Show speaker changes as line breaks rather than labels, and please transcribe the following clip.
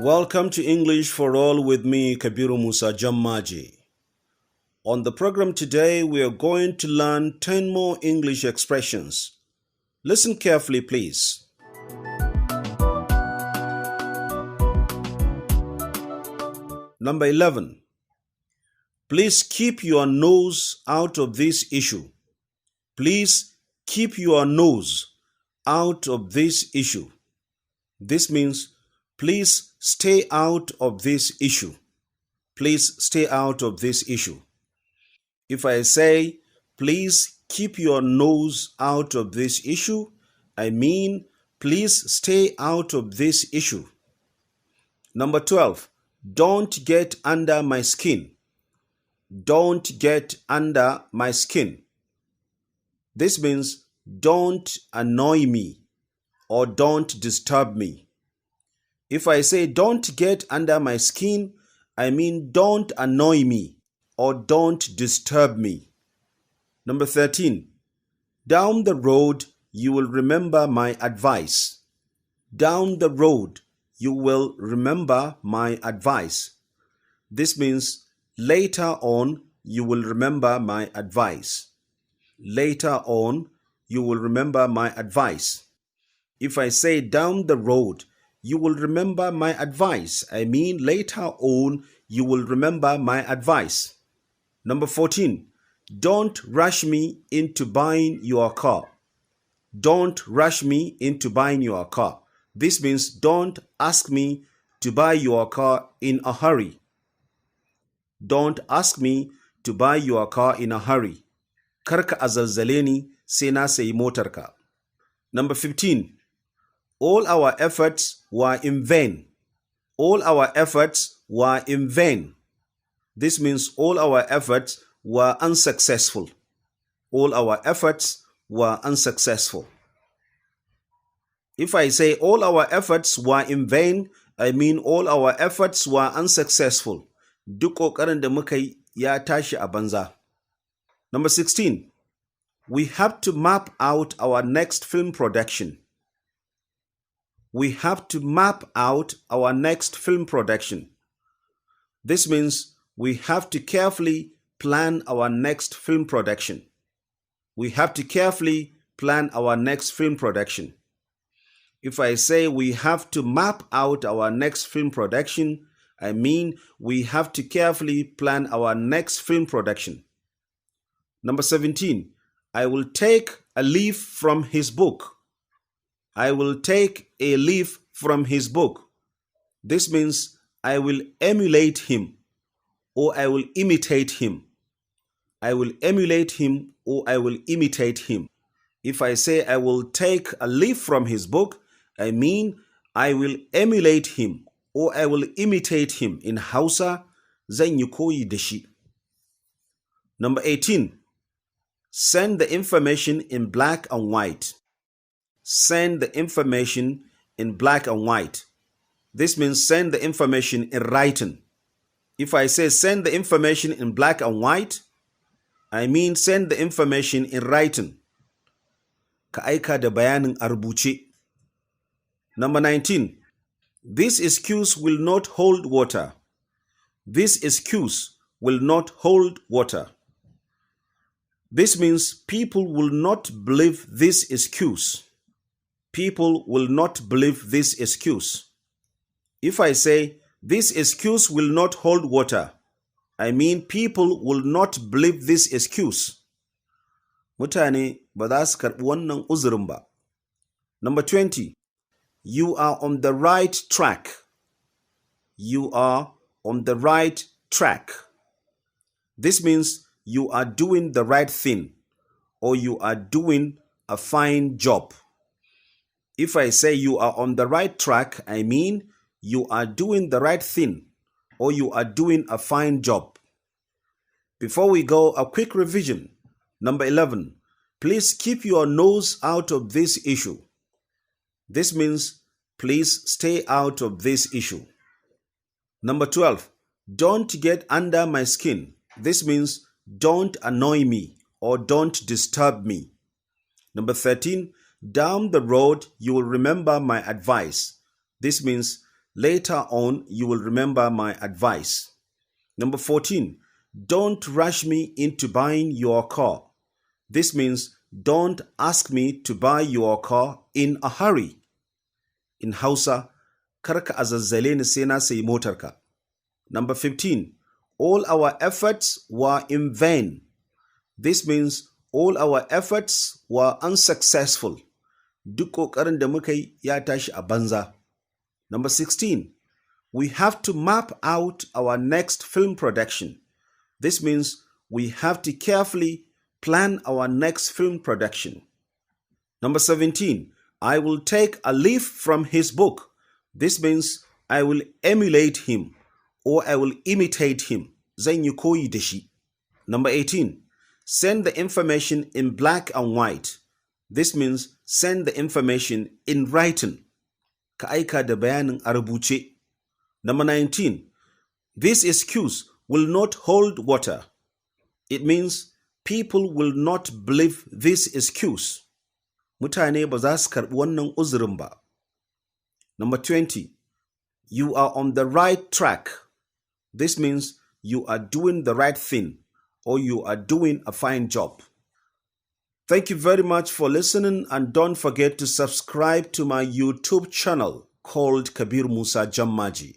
Welcome to English for All with me, Kabiru Musa Jammaji. On the program today, we are going to learn 10 more English expressions. Listen carefully, please. Number 11. Please keep your nose out of this issue. Please keep your nose out of this issue. This means please stay out of this issue. Please stay out of this issue. If I say, please keep your nose out of this issue, I mean, please stay out of this issue. Number 12, don't get under my skin. Don't get under my skin. This means don't annoy me or don't disturb me. If I say don't get under my skin, I mean don't annoy me or don't disturb me. Number 13, down the road you will remember my advice. Down the road you will remember my advice. This means later on you will remember my advice. Later on you will remember my advice. If I say down the road you will remember my advice, I mean later on you will remember my advice. Number 14, don't rush me into buying your car. Don't rush me into buying your car. This means don't ask me to buy your car in a hurry. Don't ask me to buy your car in a hurry. Karka azalzale ni sai na sayi motarka. Number 15, all our efforts were in vain. All our efforts were in vain. This means all our efforts were unsuccessful. All our efforts were unsuccessful. If I say all our efforts were in vain, I mean all our efforts were unsuccessful. Duk ƙoƙarin da muka yi ya tashi a banza. Number 16, we have to map out our next film production. We have to map out our next film production. This means we have to carefully plan our next film production. We have to carefully plan our next film production. If I say we have to map out our next film production, I mean we have to carefully plan our next film production. Number 17, I will take a leaf from his book. I will take a leaf from his book. This means I will emulate him or I will imitate him. I will emulate him or I will imitate him. If I say I will take a leaf from his book, I mean I will emulate him or I will imitate him. In Hausa, zan yi koyi da shi. Number 18, send the information in black and white. Send the information in black and white. This means send the information in writing. If I say send the information in black and white, I mean send the information in writing. Ka aika da bayanin a rubuce. Number 19, this excuse will not hold water. This excuse will not hold water. This means people will not believe this excuse. People will not believe this excuse. If I say, this excuse will not hold water, I mean people will not believe this excuse. Mutane ba za su karɓi wannan uzurin ba. Number 20, you are on the right track. You are on the right track. This means you are doing the right thing or you are doing a fine job. If I say you are on the right track, I mean you are doing the right thing or you are doing a fine job. Before we go, a quick revision. Number 11, please keep your nose out of this issue. This means please stay out of this issue. Number 12, don't get under my skin. This means don't annoy me or don't disturb me. Number 13, down the road, you will remember my advice. This means Later on, you will remember my advice. Number 14, don't rush me into buying your car. This means don't ask me to buy your car in a hurry. In Hausa, karka azazzale ni sai na sayi motarka. Number 15, all our efforts were in vain. This means all our efforts were unsuccessful. Duk ƙoƙarin da muka yi ya tashi a banza. Number 16, we have to map out our next film production. This means we have to carefully plan our next film production. Number 17, I will take a leaf from his book. This means I will emulate him or I will imitate him. Zan yi koyi da shi. Number 18, send the information in black and white. This means send the information in writing. Ka aika da bayanin a rubuce. Number 19, this excuse will not hold water. It means people will not believe this excuse. Mutane ba za su karɓi wannan uzurin ba. Number 20, you are on the right track. This means you are doing the right thing or you are doing a fine job. Thank you very much for listening, and don't forget to subscribe to my YouTube channel called Kabir Musa Jammaji.